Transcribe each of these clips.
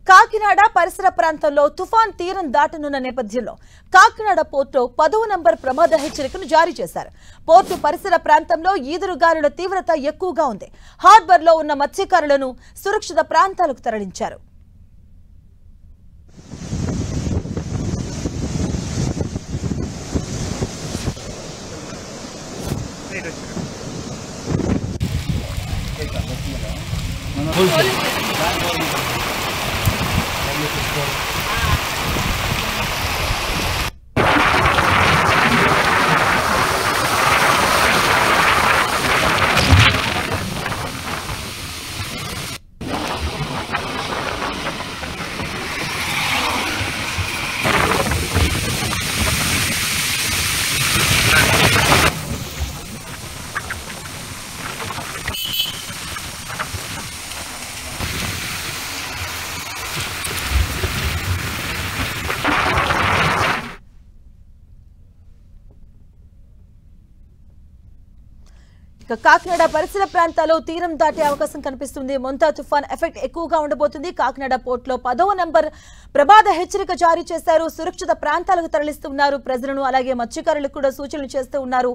కాకినాడ పరిసర ప్రాంతంలో తుఫాన్ తీరం దాటనున్న నేపథ్యంలో కాకినాడ పోర్టులో 10వ నంబర్ ప్రమాద హెచ్చరికను జారీ చేశారు. పోర్టు పరిసర ప్రాంతంలో ఈదురుగాలుల తీవ్రత ఎక్కువగా ఉంది. హార్బర్లో ఉన్న మత్స్యకారులను సురక్షిత ప్రాంతాలకు తరలించారు. కాకినాడ పరిసర ప్రాంతాల్లో తీరం దాటే అవకాశం కనిపిస్తుంది. మొంతా తుఫాన్ ఎఫెక్ట్ ఎక్కువగా ఉండబోతుంది. కాకినాడ పోర్టులో 10వ నంబర్ ప్రమాద హెచ్చరిక జారీ చేశారు. సురక్షిత ప్రాంతాలకు తరలిస్తున్నారు ప్రజలను. అలాగే మత్స్యకారులకు కూడా సూచనలు చేస్తూ ఉన్నారు.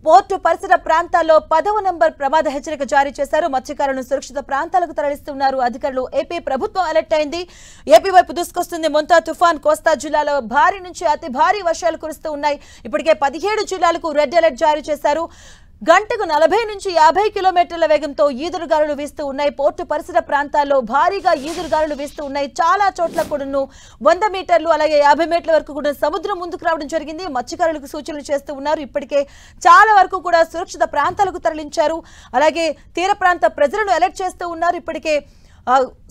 పోర్టు పరిసర ప్రాంతాల్లో 10వ నంబర్ ప్రమాద హెచ్చరిక జారీ చేశారు. మత్స్యకారులను సురక్షిత ప్రాంతాలకు తరలిస్తున్నారు అధికారులు. ఏపీ ప్రభుత్వం అలర్ట్ అయింది. ఏపీ వైపు దూసుకొస్తుంది మొంతా తుఫాన్. కోస్తా జిల్లాలో భారీ నుంచి అతి భారీ వర్షాలు కురుస్తూ ఉన్నాయి. ఇప్పటికే 17 జిల్లాలకు రెడ్ అలర్ట్ జారీ చేశారు. గంటకు 40 నుంచి 50 కిలోమీటర్ల వేగంతో ఈదురుగాలులు వీస్తూ ఉన్నాయి. పోర్టు పరిసర ప్రాంతాల్లో భారీగా ఈదురుగాలులు వీస్తూ ఉన్నాయి. చాలా చోట్ల కూడా 100 మీటర్లు అలాగే 50 మీటర్ల వరకు కూడా సముద్రం ముందుకు రావడం జరిగింది. మత్స్యకారులకు సూచనలు చేస్తూ ఉన్నారు. ఇప్పటికే చాలా వరకు కూడా సురక్షిత ప్రాంతాలకు తరలించారు. అలాగే తీర ప్రాంత ప్రజలను అలర్ట్ చేస్తూ ఉన్నారు. ఇప్పటికే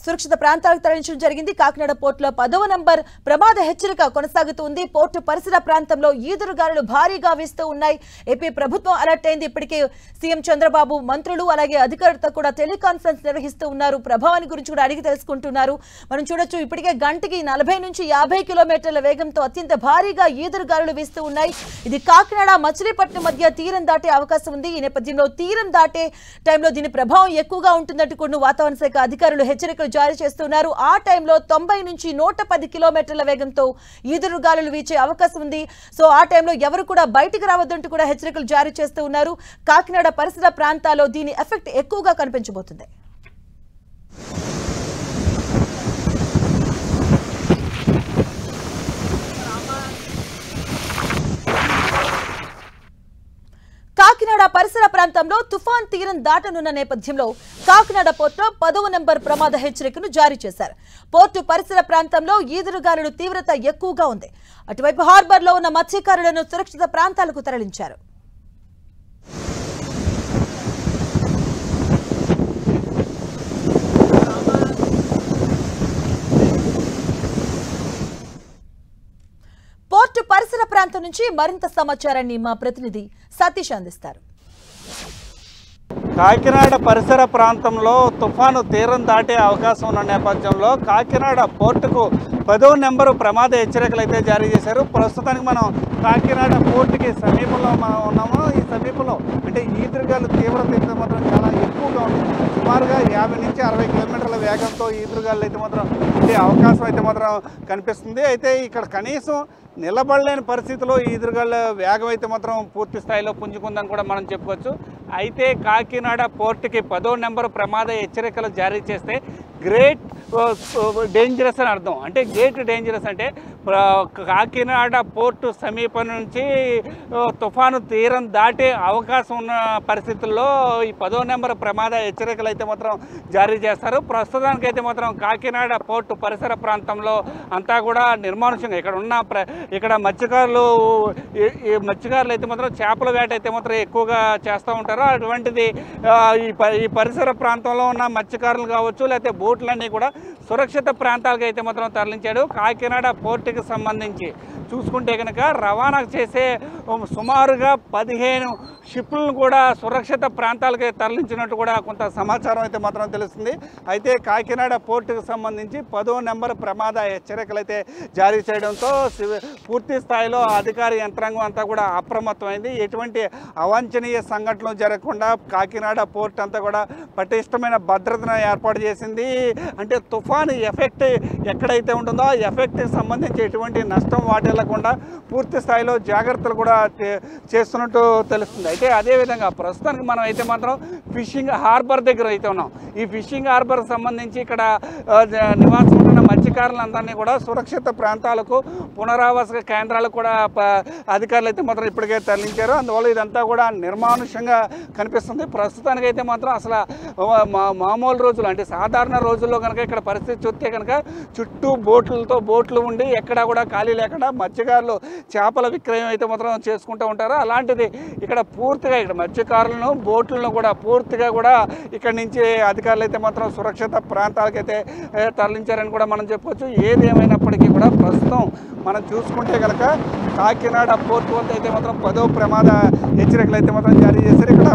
సురక్షిత ప్రాంతాలకు తరలించడం జరిగింది. కాకినాడ పోర్టులో 10వ నంబర్ ప్రమాద హెచ్చరిక కొనసాగుతుంది. పోర్టు పరిసర ప్రాంతంలో ఈదురుగాలులు భారీగా వీస్తూ ఉన్నాయి. ఏపీ ప్రభుత్వం అలర్ట్ అయింది. ఇప్పటికే సీఎం చంద్రబాబు మంత్రులు అలాగే అధికారులతో కూడా టెలికాన్ఫరెన్స్ నిర్వహిస్తూ ఉన్నారు. ప్రభావాన్ని గురించి కూడా అడిగి తెలుసుకుంటున్నారు. మనం చూడొచ్చు ఇప్పటికే గంటకి 40 నుంచి 50 కిలోమీటర్ల వేగంతో అత్యంత భారీగా ఈదురుగాలులు వీస్తూ ఉన్నాయి. ఇది కాకినాడ మచిలీపట్నం మధ్య తీరం దాటే అవకాశం ఉంది. ఈ నేపథ్యంలో తీరం దాటే టైంలో దీని ప్రభావం ఎక్కువగా ఉంటుందంటూ కూడా వాతావరణ శాఖ అధికారులు హెచ్చరికలు జారీ చేస్తున్నారు. ఆ టైంలో 90 నుంచి 110 కిలోమీటర్ల వేగంతో ఈదురుగాలులు వీచే అవకాశం ఉంది. సో ఆ టైంలో ఎవరు కూడా బయటికి రావద్దంటూ కూడా హెచ్చరికలు జారీ చేస్తూ ఉన్నారు. కాకినాడ పరిసర ప్రాంతాల్లో దీని ఎఫెక్ట్ ఎక్కువగా కనిపించబోతుంది. కాకినాడ పరిసర ప్రాంతంలో తుఫాన్ తీరం దాటనున్న నేపథ్యంలో కాకినాడ పోర్టులో 10వ నంబర్ ప్రమాద హెచ్చరికను జారీ చేశారు. పోర్టు పరిసర ప్రాంతంలో ఈదురుగాలుల తీవ్రత ఎక్కువగా ఉంది. అటువైపు హార్బర్లో ఉన్న మత్స్యకారులను సురక్షిత ప్రాంతాలకు తరలించారు. పోర్టు పరిసర ప్రాంతం నుంచి మరింత సమాచారాన్ని మా ప్రతినిధి సతీష్ అందిస్తారు. కాకినాడ పరిసర ప్రాంతంలో తుఫాను తీరం దాటే అవకాశం ఉన్న నేపథ్యంలో కాకినాడ పోర్టుకు 10వ నెంబరు ప్రమాద హెచ్చరికలు అయితే జారీ చేశారు. ప్రస్తుతానికి మనం కాకినాడ పోర్టుకి సమీపంలో మనం ఉన్నాము. ఈ సమీపంలో అంటే ఈదురుగాలు తీవ్రత అయితే మాత్రం చాలా ఎక్కువగా ఉంది. సుమారుగా 50 నుంచి 60 కిలోమీటర్ల వేగంతో ఈదురుగాలు అయితే మాత్రం ఉండే అవకాశం అయితే మాత్రం కనిపిస్తుంది. అయితే ఇక్కడ కనీసం నిలబడలేని పరిస్థితిలో ఈదురుగాళ్ళ వేగం అయితే మాత్రం పూర్తి స్థాయిలో పుంజుకుందని కూడా మనం చెప్పుకోవచ్చు. అయితే కాకినాడ పోర్టుకి 10వ నెంబరు ప్రమాద హెచ్చరికలు జారీ చేస్తే గ్రేట్ డేంజరస్ అని అర్థం. అంటే గ్రేట్ డేంజరస్ అంటే కాకినాడ పోర్టు సమీపం నుంచి తుఫాను తీరం దాటే అవకాశం ఉన్న పరిస్థితుల్లో ఈ 10వ నెంబర్ ప్రమాద హెచ్చరికలు అయితే మాత్రం జారీ చేస్తారు. ప్రస్తుతానికైతే మాత్రం కాకినాడ పోర్టు పరిసర ప్రాంతంలో అంతా కూడా నిర్మానుష్యంగా ఇక్కడ మత్స్యకారులు అయితే మాత్రం చేపల వేట అయితే మాత్రం ఎక్కువగా చేస్తూ ఉంటారు. అటువంటిది ఈ పరిసర ప్రాంతంలో ఉన్న మత్స్యకారులు కావచ్చు లేకపోతే బోట్లన్నీ కూడా సురక్షిత ప్రాంతాలకు అయితే మాత్రం తరలించాడు. కాకినాడ పోర్టుకి సంబంధించి చూసుకుంటే కనుక రవాణా చేసే సుమారుగా 15 షిప్లను కూడా సురక్షిత ప్రాంతాలకు తరలించినట్టు కూడా కొంత సమాచారం అయితే మాత్రం తెలుస్తుంది. అయితే కాకినాడ పోర్టుకు సంబంధించి 10వ నెంబర్ ప్రమాద హెచ్చరికలు అయితే జారీ చేయడంతో పూర్తి స్థాయిలో అధికార యంత్రాంగం అంతా కూడా అప్రమత్తమైంది. ఎటువంటి అవాంఛనీయ సంఘటనలు జరగకుండా కాకినాడ పోర్ట్ అంతా కూడా పటిష్టమైన భద్రతను ఏర్పాటు చేసింది. అంటే తుఫాను ఎఫెక్ట్ ఎక్కడైతే ఉంటుందో ఆ ఎఫెక్ట్కి సంబంధించి ఎటువంటి నష్టం వాటిల్లకుండా పూర్తి స్థాయిలో జాగ్రత్తలు కూడా చేస్తున్నట్టు తెలుస్తుంది. అయితే అదేవిధంగా ప్రస్తుతానికి మనం అయితే మాత్రం ఫిషింగ్ హార్బర్ దగ్గర అయితే ఉన్నాం. ఈ ఫిషింగ్ హార్బర్కి సంబంధించి ఇక్కడ నివాసం ఉంటున్న మత్స్యకారులందరినీ కూడా సురక్షిత ప్రాంతాలకు పునరావాస కేంద్రాలకు కూడా అధికారులు అయితే మాత్రం ఇప్పటికే తరలించారు. అందువల్ల ఇదంతా కూడా నిర్మానుష్యంగా కనిపిస్తుంది. ప్రస్తుతానికి అయితే మాత్రం అసలు మామూలు రోజులు అంటే సాధారణ రోజుల్లో కనుక ఇక్కడ పరిస్థితి చూస్తే కనుక చుట్టూ బోట్లు ఉండి ఎక్కడా కూడా ఖాళీ లేకుండా మత్స్యకారులు చేపల విక్రయం అయితే మాత్రం చేసుకుంటూ ఉంటారు. అలాంటిది ఇక్కడ పూర్తిగా ఇక్కడ మత్స్యకారులను బోట్లను కూడా పూర్తిగా కూడా ఇక్కడ నుంచి అధికారులు అయితే మాత్రం సురక్షిత ప్రాంతాలకైతే తరలించారని కూడా మనం చెప్పవచ్చు. ఏది ఏమైనప్పటికీ కూడా ప్రస్తుతం మనం చూసుకుంటే కనుక కాకినాడ పోర్టు వద్ద అయితే మాత్రం 10వ ప్రమాద హెచ్చరికలు అయితే మాత్రం జారీ చేశారు. ఇక్కడ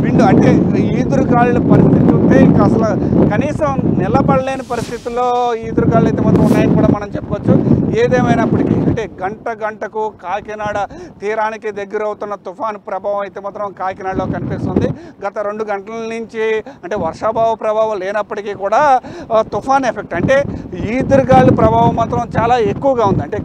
విండ్ అంటే ఈదురుగాలుల పరిస్థితి చూస్తే ఇంకా అసలు కనీసం నిలబడలేని పరిస్థితుల్లో ఈదురుగాలు అయితే మాత్రం ఉన్నాయని కూడా మనం చెప్పుకోవచ్చు. ఏదేమైనప్పటికీ అంటే గంటకు కాకినాడ తీరానికి దగ్గర అవుతున్న తుఫాను ప్రభావం అయితే మాత్రం కాకినాడలో కనిపిస్తుంది. గత 2 గంటల నుంచి అంటే వర్షాభావ ప్రభావం లేనప్పటికీ కూడా తుఫాన్ ఎఫెక్ట్ అంటే ఈదురుగాలి ప్రభావం మాత్రం చాలా ఎక్కువగా ఉంది. అంటే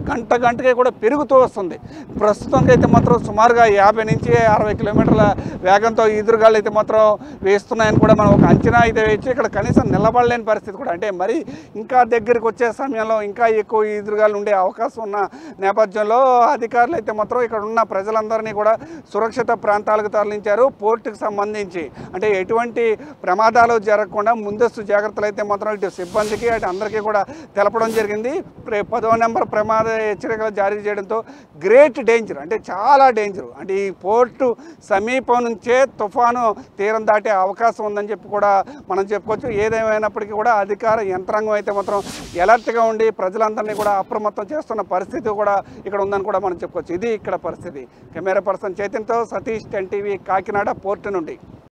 గంటకే కూడా పెరుగుతూ వస్తుంది. ప్రస్తుతానికి అయితే మాత్రం సుమారుగా 50 నుంచి 60 కిలోమీటర్ల వేగంతో ఈదురుగాలు అయితే మాత్రం వేస్తున్నాయని కూడా మనం ఒక అంచనా అయితే వేయచ్చు. ఇక్కడ కనీసం నిలబడలేని పరిస్థితి కూడా అంటే మరి ఇంకా దగ్గరికి వచ్చే సమయంలో ఇంకా ఎక్కువ ఈదురుగాలు ఉండే అవకాశం ఉన్న నేపథ్యంలో అధికారులు అయితే మాత్రం ఇక్కడ ఉన్న ప్రజలందరినీ కూడా సురక్షిత ప్రాంతాలకు తరలించారు. పోర్టుకు సంబంధించి అంటే ఎటువంటి ప్రమాదాలు జరగకుండా ముందస్తు జాగ్రత్తలు అయితే మాత్రం ఇటు సిబ్బందికి అటు అందరికీ కూడా తెలపడం జరిగింది. 10వ నెంబర్ ప్రమాద హెచ్చరికలు జారీ చేయడంతో గ్రేట్ డేంజర్ అంటే చాలా డేంజర్ అంటే ఈ పోర్టు సమీపం నుంచే తుఫాను తీరం దాటే అవకాశం ఉందని చెప్పి కూడా మనం చెప్పుకోవచ్చు. ఏదేమైనప్పటికీ కూడా అధికార యంత్రాంగం అయితే మాత్రం ఎలర్ట్గా ఉండి ప్రజలందరినీ కూడా అప్రమత్తం చేస్తున్న పరిస్థితి కూడా ఇక్కడ ఉందని కూడా మనం చెప్పుకోవచ్చు. ఇది ఇక్కడ పరిస్థితి. కెమెరా పర్సన్ చైతన్యతో సతీష్, 10 టీవీ, కాకినాడ పోర్టు నుండి.